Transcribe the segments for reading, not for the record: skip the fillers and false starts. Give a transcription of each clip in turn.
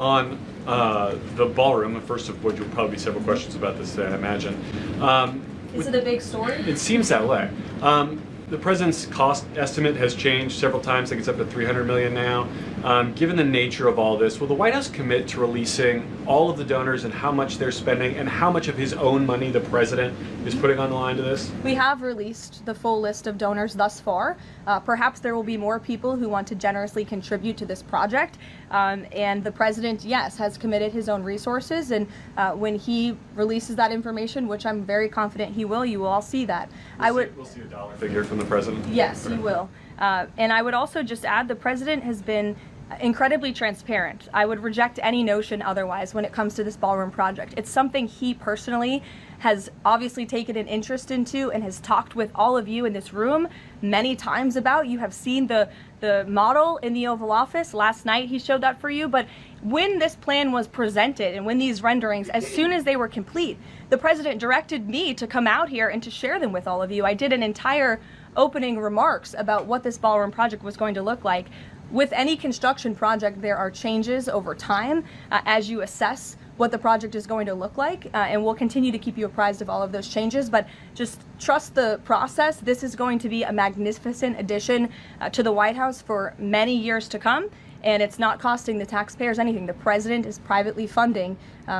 on the ballroom, the first of which will probably be several questions about this today, I imagine. Is it a big story? It seems that way. The president's cost estimate has changed several times. I think it's up to $300 million now. Given the nature of all this, will the White House commit to releasing all of the donors and how much they're spending and how much of his own money the president is putting on the line to this? We have released the full list of donors thus far. Perhaps there will be more people who want to generously contribute to this project. And the president, yes, has committed his own resources. And when he releases that information, which I'm very confident he will, you will all see that. We'll see a dollar figure from the president? Yes, he will. And I would also just add the president has been incredibly transparent. I would reject any notion otherwise when it comes to this ballroom project. It's something he personally has obviously taken an interest into and has talked with all of you in this room many times about. You have seen the model in the Oval Office. Last night he showed that for you. But when this plan was presented and when these renderings, as soon as they were complete, the president directed me to come out here and to share them with all of you. I did an entire opening remarks about what this ballroom project was going to look like. With any construction project, there are changes over time as you assess what the project is going to look like, and we'll continue to keep you apprised of all of those changes, but just trust the process. This is going to be a magnificent addition to the White House for many years to come, and it's not costing the taxpayers anything. The president is privately funding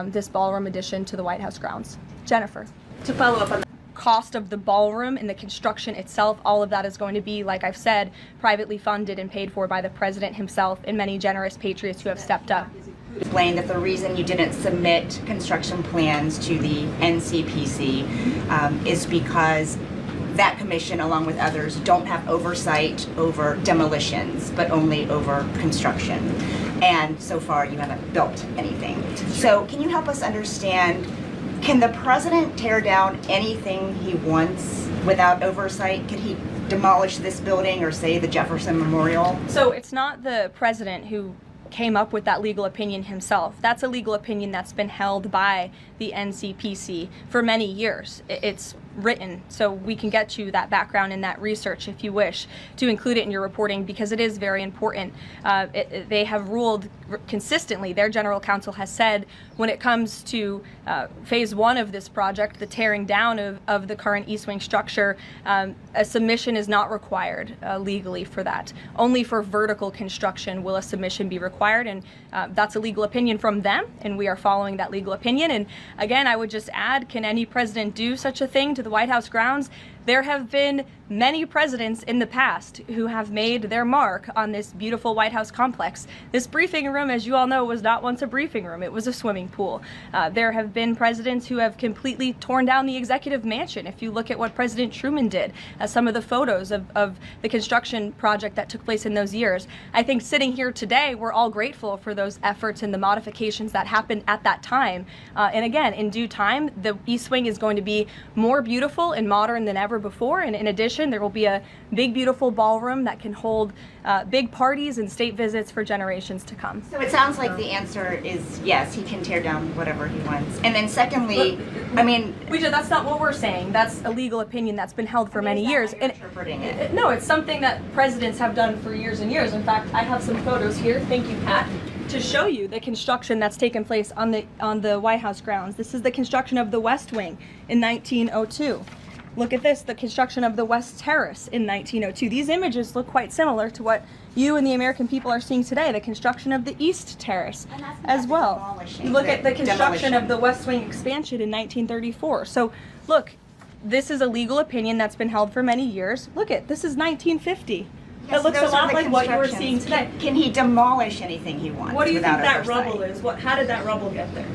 this ballroom addition to the White House grounds. Jennifer. To follow up on cost of the ballroom and the construction itself, all of that is going to be, like I've said, privately funded and paid for by the president himself and many generous patriots who have stepped up. Explain that the reason you didn't submit construction plans to the NCPC is because that commission, along with others, don't have oversight over demolitions, but only over construction. And so far, you haven't built anything. So can you help us understand, can the president tear down anything he wants without oversight? Could he demolish this building or, say, the Jefferson Memorial? So it's not the president who came up with that legal opinion himself. That's a legal opinion that's been held by the NCPC for many years. It's written, so we can get you that background and that research if you wish to include it in your reporting, because it is very important. They have ruled consistently. Their general counsel has said when it comes to phase one of this project, the tearing down of the current East Wing structure, a submission is not required legally for that. Only for vertical construction will a submission be required, and that's a legal opinion from them, and we are following that legal opinion. And again, I would just add, can any president do such a thing to the White House grounds? There have been many presidents in the past who have made their mark on this beautiful White House complex. This briefing room, as you all know, was not once a briefing room. It was a swimming pool. There have been presidents who have completely torn down the executive mansion. If you look at what President Truman did, some of the photos of the construction project that took place in those years, I think sitting here today, we're all grateful for those efforts and the modifications that happened at that time. And again, in due time, the East Wing is going to be more beautiful and modern than ever before. And in addition, there will be a big, beautiful ballroom that can hold big parties and state visits for generations to come. So it sounds like the answer is yes, he can tear down whatever he wants. And then secondly, that's not what we're saying. That's a legal opinion that's been held for many years. And interpreting it. No, it's something that presidents have done for years and years. In fact, I have some photos here. Thank you, Pat, to show you the construction that's taken place on the White House grounds. This is the construction of the West Wing in 1902. Look at this, the construction of the West Terrace in 1902. These images look quite similar to what you and the American people are seeing today, the construction of the East Terrace as well. Look at the construction of the West Wing expansion in 1934. So look, this is a legal opinion that's been held for many years. Look at, this is 1950. It looks a lot like what you were seeing today. Can he demolish anything he wants? What do you think that oversight? rubble is? How did that rubble get there?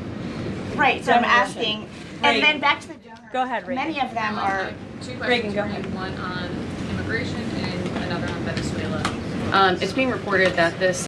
Right, so I'm asking, and then back to the donors. Go ahead, Reagan. Many of them are... Two Reagan, questions go for you, ahead. one on immigration and another on Venezuela. It's being reported that this